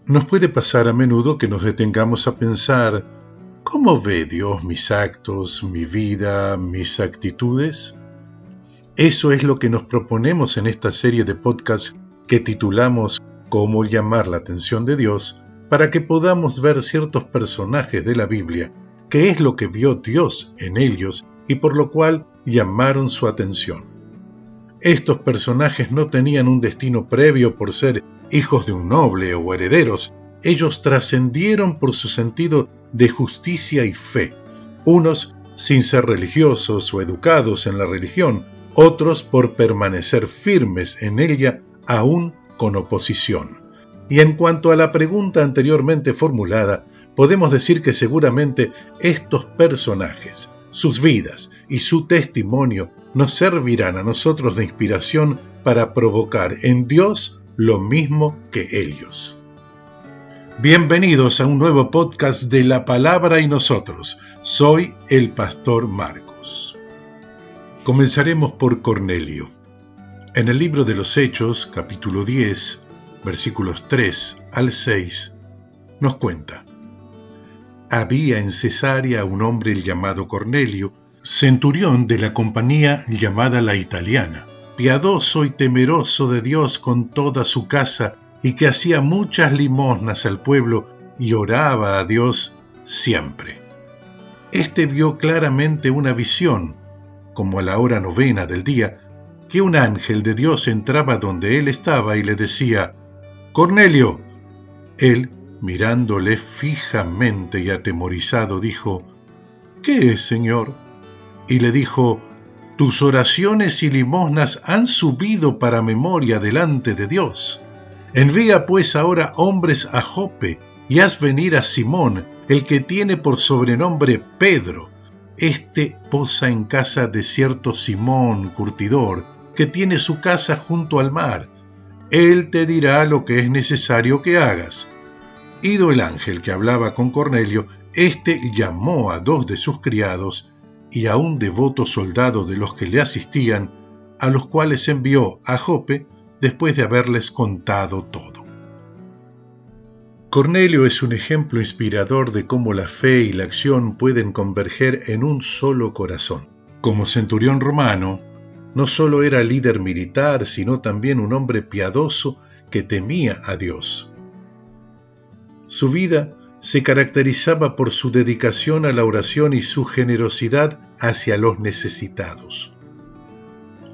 Nos puede pasar a menudo que nos detengamos a pensar, ¿cómo ve Dios mis actos, mi vida, mis actitudes? Eso es lo que nos proponemos en esta serie de podcasts que titulamos ¿Cómo llamar la atención de Dios? Para que podamos ver ciertos personajes de la Biblia, qué es lo que vio Dios en ellos y por lo cual llamaron su atención. Estos personajes no tenían un destino previo por ser hijos de un noble o herederos. Ellos trascendieron por su sentido de justicia y fe, unos sin ser religiosos o educados en la religión, otros por permanecer firmes en ella aún con oposición. Y en cuanto a la pregunta anteriormente formulada, podemos decir que seguramente estos personajes, sus vidas y su testimonio nos servirán a nosotros de inspiración para provocar en Dios lo mismo que ellos. Bienvenidos a un nuevo podcast de La Palabra y Nosotros. Soy el pastor Marcos. Comenzaremos por Cornelio. En el libro de los Hechos, capítulo 10, versículos 3 al 6, nos cuenta: Había en Cesarea un hombre llamado Cornelio, centurión de la compañía llamada la Italiana, piadoso y temeroso de Dios con toda su casa, y que hacía muchas limosnas al pueblo y oraba a Dios siempre. Este vio claramente una visión, como a la hora 9 del día, que un ángel de Dios entraba donde él estaba y le decía: «Cornelio». Él, mirándole fijamente y atemorizado, dijo: «¿Qué es, Señor?». Y le dijo: «Tus oraciones y limosnas han subido para memoria delante de Dios. Envía pues ahora hombres a Jope y haz venir a Simón, el que tiene por sobrenombre Pedro. Este posa en casa de cierto Simón, curtidor, que tiene su casa junto al mar. Él te dirá lo que es necesario que hagas». Ido el ángel que hablaba con Cornelio, éste llamó a 2 de sus criados y a un devoto soldado de los que le asistían, a los cuales envió a Jope después de haberles contado todo. Cornelio es un ejemplo inspirador de cómo la fe y la acción pueden converger en un solo corazón. Como centurión romano, no solo era líder militar, sino también un hombre piadoso que temía a Dios. Su vida se caracterizaba por su dedicación a la oración y su generosidad hacia los necesitados.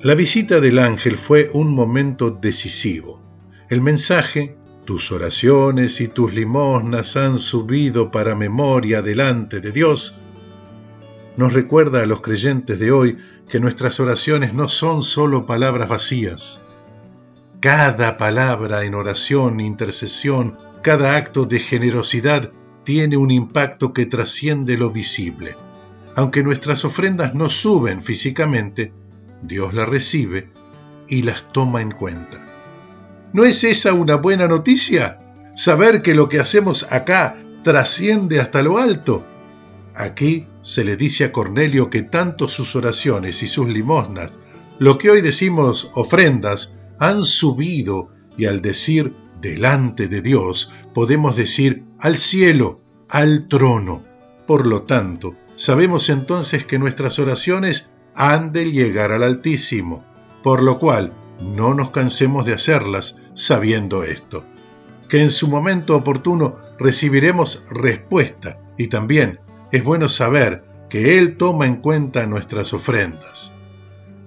La visita del ángel fue un momento decisivo. El mensaje, «Tus oraciones y tus limosnas han subido para memoria delante de Dios», nos recuerda a los creyentes de hoy que nuestras oraciones no son solo palabras vacías. Cada palabra en oración, intercesión, cada acto de generosidad tiene un impacto que trasciende lo visible. Aunque nuestras ofrendas no suben físicamente, Dios las recibe y las toma en cuenta. ¿No es esa una buena noticia? Saber que lo que hacemos acá trasciende hasta lo alto. Aquí se le dice a Cornelio que tanto sus oraciones y sus limosnas, lo que hoy decimos ofrendas, han subido, y al decir delante de Dios, podemos decir al cielo, al trono. Por lo tanto, sabemos entonces que nuestras oraciones han de llegar al Altísimo, por lo cual no nos cansemos de hacerlas sabiendo esto, que en su momento oportuno recibiremos respuesta, y también es bueno saber que Él toma en cuenta nuestras ofrendas.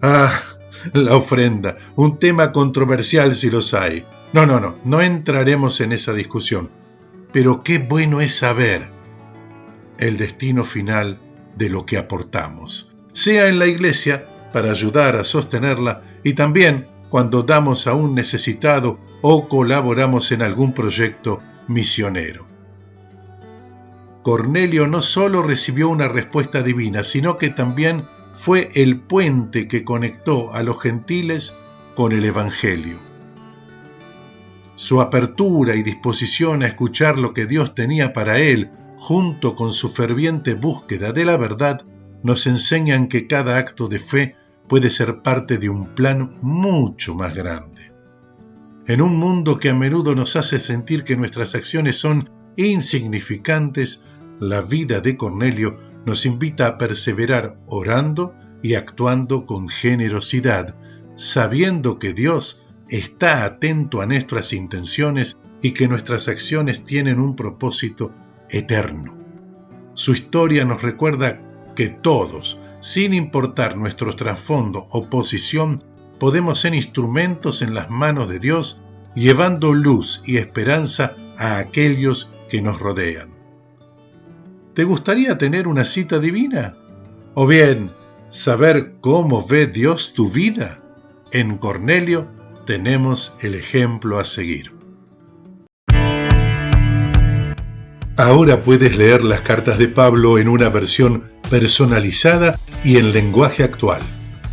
La ofrenda, un tema controversial si los hay. No entraremos en esa discusión. Pero qué bueno es saber el destino final de lo que aportamos, sea en la iglesia para ayudar a sostenerla y también cuando damos a un necesitado o colaboramos en algún proyecto misionero. Cornelio no solo recibió una respuesta divina, sino que también fue el puente que conectó a los gentiles con el Evangelio. Su apertura y disposición a escuchar lo que Dios tenía para él, junto con su ferviente búsqueda de la verdad, nos enseñan que cada acto de fe puede ser parte de un plan mucho más grande. En un mundo que a menudo nos hace sentir que nuestras acciones son insignificantes, la vida de Cornelio nos invita a perseverar orando y actuando con generosidad, sabiendo que Dios está atento a nuestras intenciones y que nuestras acciones tienen un propósito eterno. Su historia nos recuerda que todos, sin importar nuestro trasfondo o posición, podemos ser instrumentos en las manos de Dios, llevando luz y esperanza a aquellos que nos rodean. ¿Te gustaría tener una cita divina? ¿O bien saber cómo ve Dios tu vida? En Cornelio tenemos el ejemplo a seguir. Ahora puedes leer las cartas de Pablo en una versión personalizada y en lenguaje actual.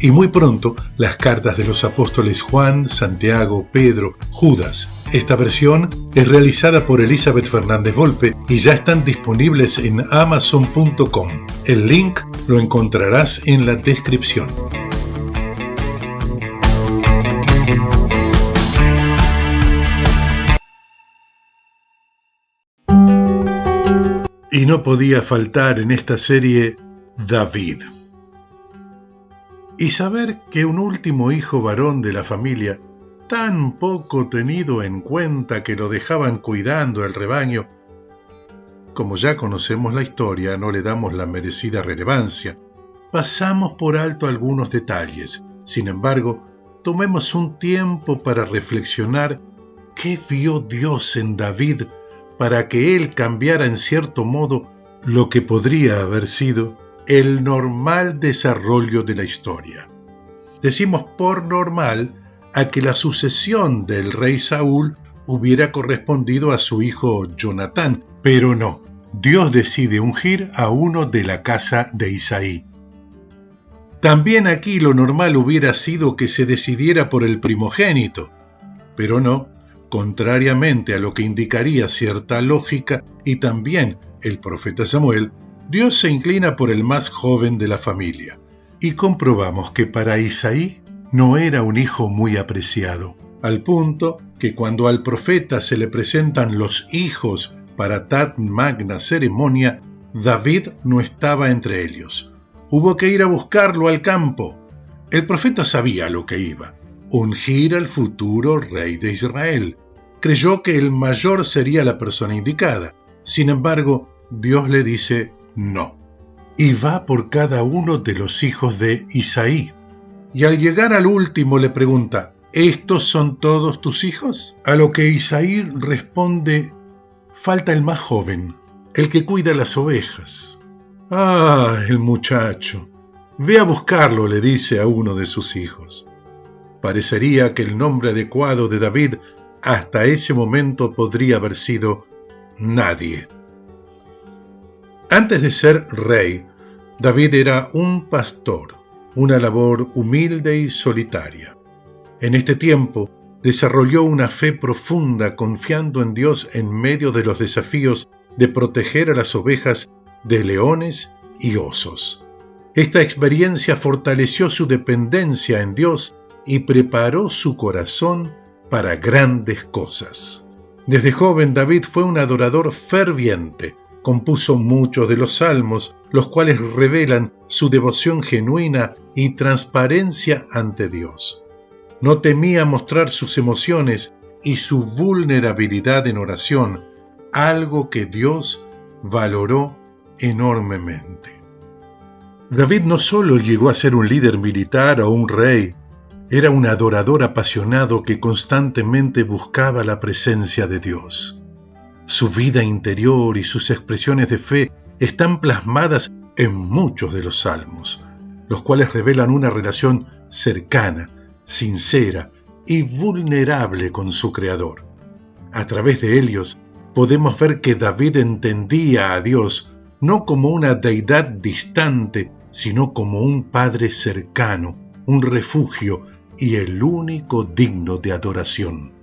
Y muy pronto, las cartas de los apóstoles Juan, Santiago, Pedro, Judas. Esta versión es realizada por Elizabeth Fernández Volpe y ya están disponibles en Amazon.com. El link lo encontrarás en la descripción. Y no podía faltar en esta serie David. Y saber que un último hijo varón de la familia, tan poco tenido en cuenta que lo dejaban cuidando el rebaño, como ya conocemos la historia, no le damos la merecida relevancia. Pasamos por alto algunos detalles. Sin embargo, tomemos un tiempo para reflexionar qué vio Dios en David para que él cambiara en cierto modo lo que podría haber sido el normal desarrollo de la historia. Decimos por normal a que la sucesión del rey Saúl hubiera correspondido a su hijo Jonatán, pero no. Dios decide ungir a uno de la casa de Isaí. También aquí lo normal hubiera sido que se decidiera por el primogénito, pero no, contrariamente a lo que indicaría cierta lógica y también el profeta Samuel, Dios se inclina por el más joven de la familia, y comprobamos que para Isaí no era un hijo muy apreciado, al punto que cuando al profeta se le presentan los hijos para tan magna ceremonia, David no estaba entre ellos. Hubo que ir a buscarlo al campo. El profeta sabía lo que iba, ungir al futuro rey de Israel. Creyó que el mayor sería la persona indicada. Sin embargo, Dios le dice no, y va por cada uno de los hijos de Isaí. Y al llegar al último le pregunta, ¿estos son todos tus hijos? A lo que Isaí responde, falta el más joven, el que cuida las ovejas. Ah, el muchacho, ve a buscarlo, le dice a uno de sus hijos. Parecería que el nombre adecuado de David hasta ese momento podría haber sido nadie. Antes de ser rey, David era un pastor, una labor humilde y solitaria. En este tiempo, desarrolló una fe profunda confiando en Dios en medio de los desafíos de proteger a las ovejas de leones y osos. Esta experiencia fortaleció su dependencia en Dios y preparó su corazón para grandes cosas. Desde joven, David fue un adorador ferviente. Compuso muchos de los salmos, los cuales revelan su devoción genuina y transparencia ante Dios. No temía mostrar sus emociones y su vulnerabilidad en oración, algo que Dios valoró enormemente. David no solo llegó a ser un líder militar o un rey, era un adorador apasionado que constantemente buscaba la presencia de Dios. Su vida interior y sus expresiones de fe están plasmadas en muchos de los salmos, los cuales revelan una relación cercana, sincera y vulnerable con su Creador. A través de ellos podemos ver que David entendía a Dios no como una deidad distante, sino como un Padre cercano, un refugio y el único digno de adoración.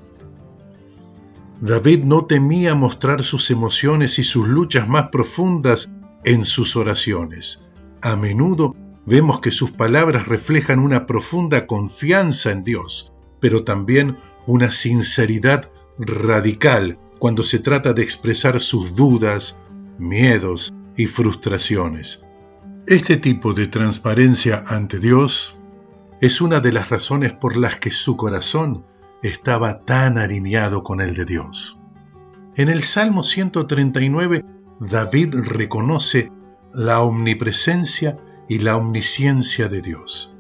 David no temía mostrar sus emociones y sus luchas más profundas en sus oraciones. A menudo vemos que sus palabras reflejan una profunda confianza en Dios, pero también una sinceridad radical cuando se trata de expresar sus dudas, miedos y frustraciones. Este tipo de transparencia ante Dios es una de las razones por las que su corazón estaba tan alineado con el de Dios. En el Salmo 139, David reconoce la omnipresencia y la omnisciencia de Dios.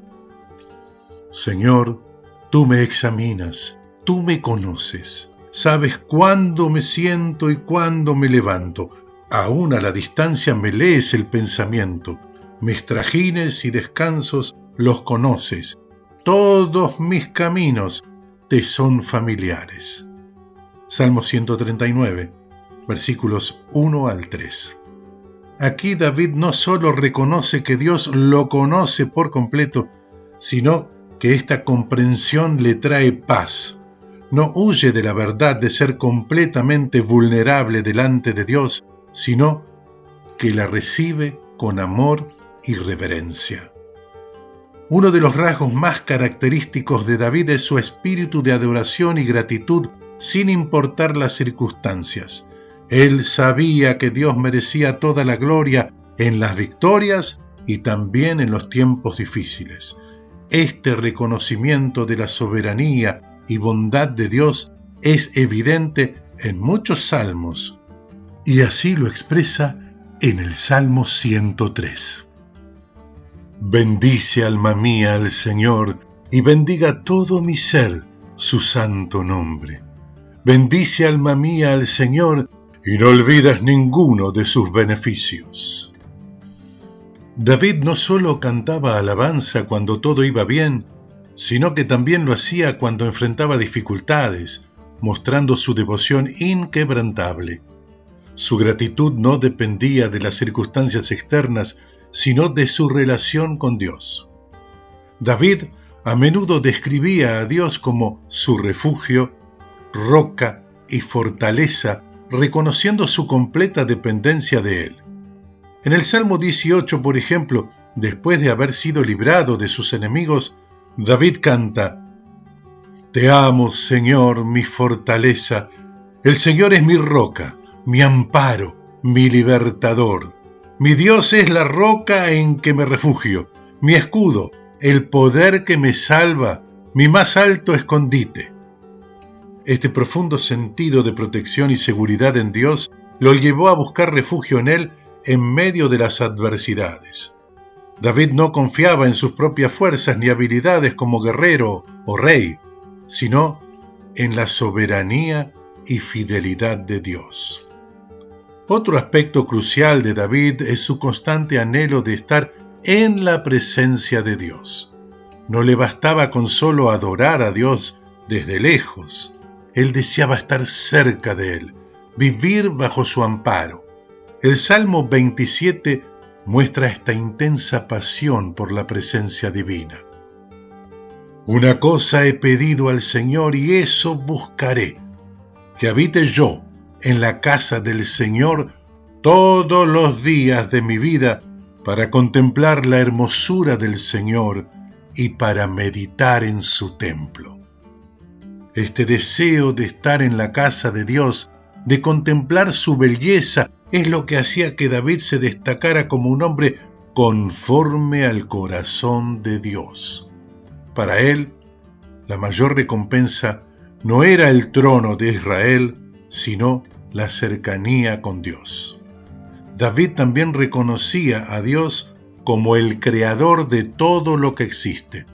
Señor, tú me examinas, tú me conoces, sabes cuándo me siento y cuándo me levanto. Aún a la distancia me lees el pensamiento. Mis trajines y descansos los conoces. Todos mis caminos te son familiares. Salmo 139, versículos 1 al 3. Aquí David no solo reconoce que Dios lo conoce por completo, sino que esta comprensión le trae paz. No huye de la verdad de ser completamente vulnerable delante de Dios, sino que la recibe con amor y reverencia. Uno de los rasgos más característicos de David es su espíritu de adoración y gratitud sin importar las circunstancias. Él sabía que Dios merecía toda la gloria en las victorias y también en los tiempos difíciles. Este reconocimiento de la soberanía y bondad de Dios es evidente en muchos salmos, y así lo expresa en el Salmo 103. Bendice, alma mía, al Señor, y bendiga todo mi ser su santo nombre. Bendice, alma mía, al Señor, y no olvides ninguno de sus beneficios. David no solo cantaba alabanza cuando todo iba bien, sino que también lo hacía cuando enfrentaba dificultades, mostrando su devoción inquebrantable. Su gratitud no dependía de las circunstancias externas, sino de su relación con Dios. David a menudo describía a Dios como su refugio, roca y fortaleza, reconociendo su completa dependencia de Él. En el Salmo 18, por ejemplo, después de haber sido librado de sus enemigos, David canta: Te amo, Señor, mi fortaleza. El Señor es mi roca, mi amparo, mi libertador. Mi Dios es la roca en que me refugio, mi escudo, el poder que me salva, mi más alto escondite. Este profundo sentido de protección y seguridad en Dios lo llevó a buscar refugio en Él en medio de las adversidades. David no confiaba en sus propias fuerzas ni habilidades como guerrero o rey, sino en la soberanía y fidelidad de Dios. Otro aspecto crucial de David es su constante anhelo de estar en la presencia de Dios. No le bastaba con solo adorar a Dios desde lejos. Él deseaba estar cerca de Él, vivir bajo su amparo. El Salmo 27 muestra esta intensa pasión por la presencia divina. Una cosa he pedido al Señor y eso buscaré, que habite yo en la casa del Señor todos los días de mi vida, para contemplar la hermosura del Señor y para meditar en su templo. Este deseo de estar en la casa de Dios, de contemplar su belleza, es lo que hacía que David se destacara como un hombre conforme al corazón de Dios. Para él, la mayor recompensa no era el trono de Israel, sino la cercanía con Dios. David también reconocía a Dios como el creador de todo lo que existe.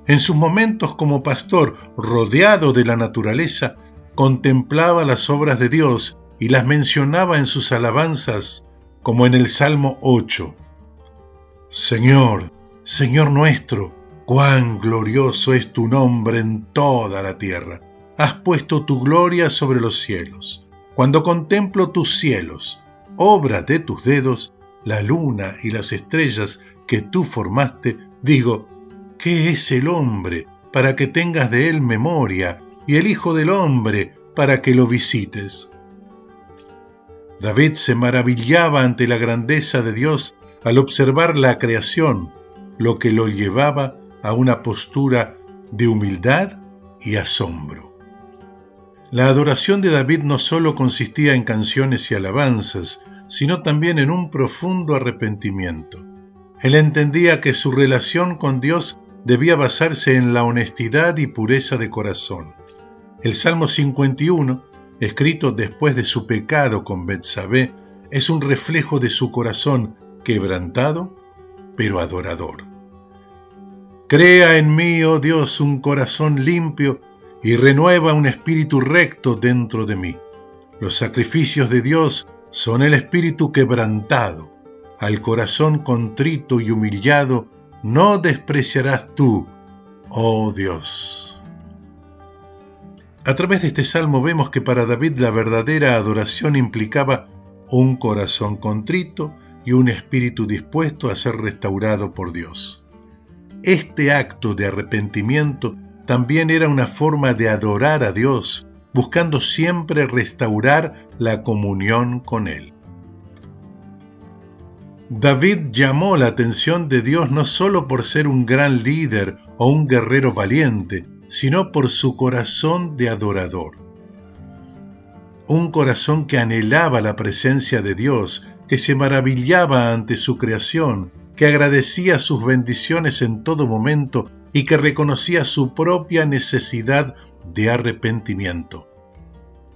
En sus momentos como pastor, rodeado de la naturaleza, contemplaba las obras de Dios y las mencionaba en sus alabanzas, como en el Salmo 8. Señor, Señor nuestro, cuán glorioso es tu nombre en toda la tierra. Has puesto tu gloria sobre los cielos. Cuando contemplo tus cielos, obra de tus dedos, la luna y las estrellas que tú formaste, digo, ¿qué es el hombre para que tengas de él memoria, y el Hijo del hombre para que lo visites? David se maravillaba ante la grandeza de Dios al observar la creación, lo que lo llevaba a una postura de humildad y asombro. La adoración de David no solo consistía en canciones y alabanzas, sino también en un profundo arrepentimiento. Él entendía que su relación con Dios debía basarse en la honestidad y pureza de corazón. El Salmo 51, escrito después de su pecado con Betsabé, es un reflejo de su corazón quebrantado, pero adorador. Crea en mí, oh Dios, un corazón limpio y renueva un espíritu recto dentro de mí. Los sacrificios de Dios son el espíritu quebrantado. Al corazón contrito y humillado no despreciarás tú, oh Dios. A través de este salmo vemos que para David la verdadera adoración implicaba un corazón contrito y un espíritu dispuesto a ser restaurado por Dios. Este acto de arrepentimiento también era una forma de adorar a Dios, buscando siempre restaurar la comunión con Él. David llamó la atención de Dios no solo por ser un gran líder o un guerrero valiente, sino por su corazón de adorador. Un corazón que anhelaba la presencia de Dios, que se maravillaba ante su creación, que agradecía sus bendiciones en todo momento y que reconocía su propia necesidad de arrepentimiento.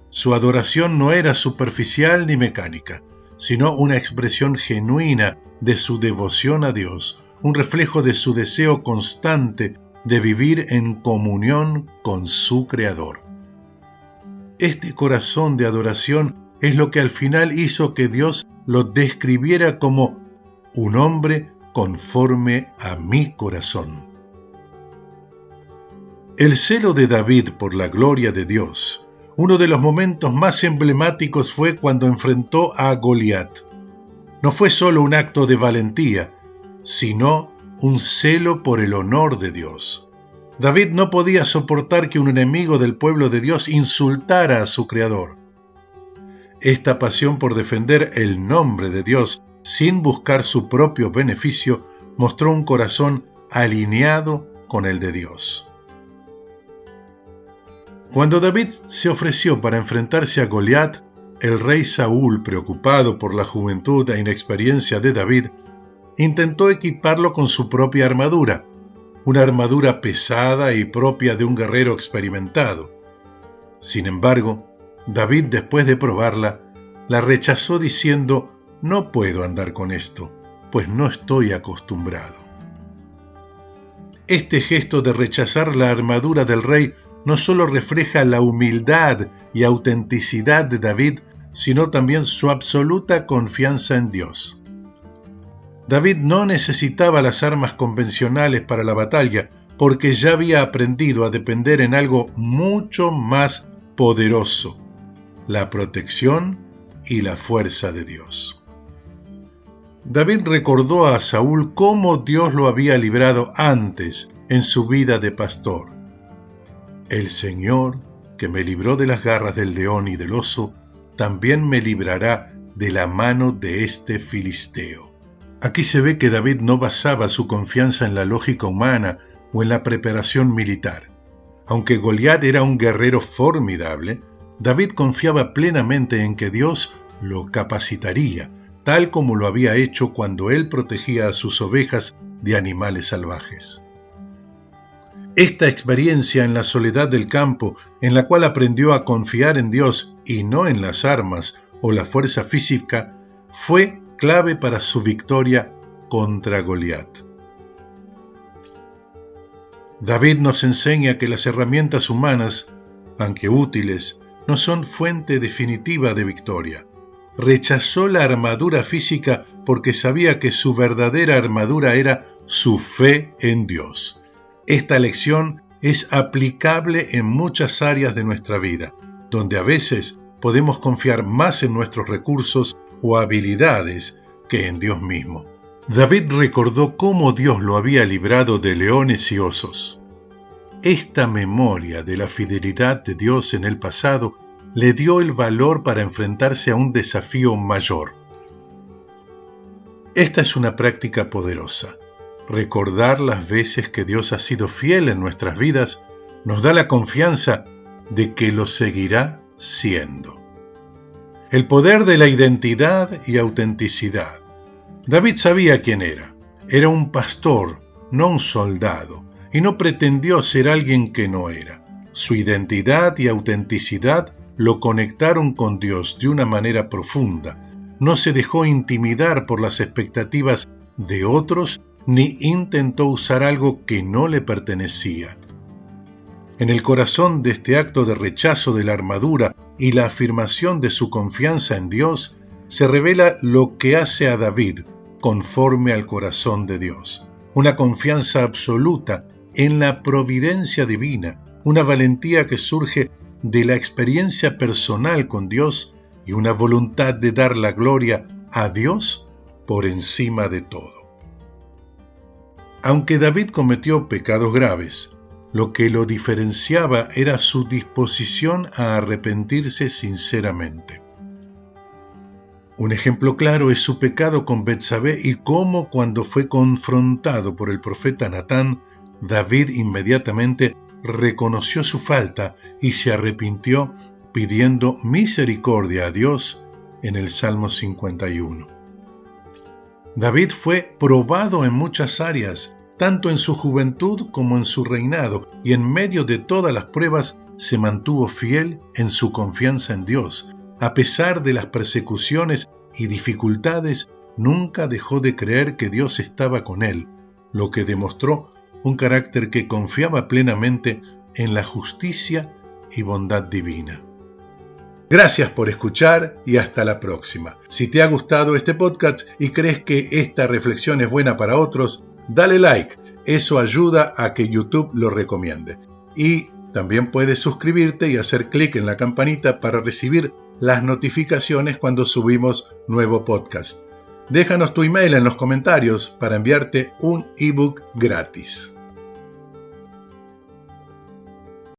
Su adoración no era superficial ni mecánica, sino una expresión genuina de su devoción a Dios, un reflejo de su deseo constante de vivir en comunión con su Creador. Este corazón de adoración es lo que al final hizo que Dios lo describiera como un hombre conforme a mi corazón. El celo de David por la gloria de Dios, uno de los momentos más emblemáticos fue cuando enfrentó a Goliat. No fue solo un acto de valentía, sino un celo por el honor de Dios. David no podía soportar que un enemigo del pueblo de Dios insultara a su Creador. Esta pasión por defender el nombre de Dios sin buscar su propio beneficio mostró un corazón alineado con el de Dios. Cuando David se ofreció para enfrentarse a Goliat, el rey Saúl, preocupado por la juventud e inexperiencia de David, intentó equiparlo con su propia armadura, una armadura pesada y propia de un guerrero experimentado. Sin embargo, David, después de probarla, la rechazó diciendo: «No puedo andar con esto, pues no estoy acostumbrado». Este gesto de rechazar la armadura del rey no solo refleja la humildad y autenticidad de David, sino también su absoluta confianza en Dios. David no necesitaba las armas convencionales para la batalla, porque ya había aprendido a depender en algo mucho más poderoso: la protección y la fuerza de Dios. David recordó a Saúl cómo Dios lo había librado antes en su vida de pastor. «El Señor, que me libró de las garras del león y del oso, también me librará de la mano de este filisteo». Aquí se ve que David no basaba su confianza en la lógica humana o en la preparación militar. Aunque Goliat era un guerrero formidable, David confiaba plenamente en que Dios lo capacitaría, tal como lo había hecho cuando él protegía a sus ovejas de animales salvajes. Esta experiencia en la soledad del campo, en la cual aprendió a confiar en Dios y no en las armas o la fuerza física, fue clave para su victoria contra Goliat. David nos enseña que las herramientas humanas, aunque útiles, no son fuente definitiva de victoria. Rechazó la armadura física porque sabía que su verdadera armadura era su fe en Dios. Esta lección es aplicable en muchas áreas de nuestra vida, donde a veces podemos confiar más en nuestros recursos o habilidades que en Dios mismo. David recordó cómo Dios lo había librado de leones y osos. Esta memoria de la fidelidad de Dios en el pasado le dio el valor para enfrentarse a un desafío mayor. Esta es una práctica poderosa. Recordar las veces que Dios ha sido fiel en nuestras vidas nos da la confianza de que lo seguirá siendo. El poder de la identidad y autenticidad. David sabía quién era. Era un pastor, no un soldado, y no pretendió ser alguien que no era. Su identidad y autenticidad lo conectaron con Dios de una manera profunda. No se dejó intimidar por las expectativas de otros, ni intentó usar algo que no le pertenecía. En el corazón de este acto de rechazo de la armadura y la afirmación de su confianza en Dios, se revela lo que hace a David conforme al corazón de Dios. Una confianza absoluta en la providencia divina, una valentía que surge de la experiencia personal con Dios y una voluntad de dar la gloria a Dios por encima de todo. Aunque David cometió pecados graves, lo que lo diferenciaba era su disposición a arrepentirse sinceramente. Un ejemplo claro es su pecado con Betsabé y cómo cuando fue confrontado por el profeta Natán, David inmediatamente reconoció su falta y se arrepintió pidiendo misericordia a Dios en el Salmo 51. David fue probado en muchas áreas, tanto en su juventud como en su reinado, y en medio de todas las pruebas se mantuvo fiel en su confianza en Dios. A pesar de las persecuciones y dificultades, nunca dejó de creer que Dios estaba con él, lo que demostró un carácter que confiaba plenamente en la justicia y bondad divina. Gracias por escuchar y hasta la próxima. Si te ha gustado este podcast y crees que esta reflexión es buena para otros, dale like, eso ayuda a que YouTube lo recomiende. Y también puedes suscribirte y hacer clic en la campanita para recibir las notificaciones cuando subimos nuevo podcast. Déjanos tu email en los comentarios para enviarte un ebook gratis.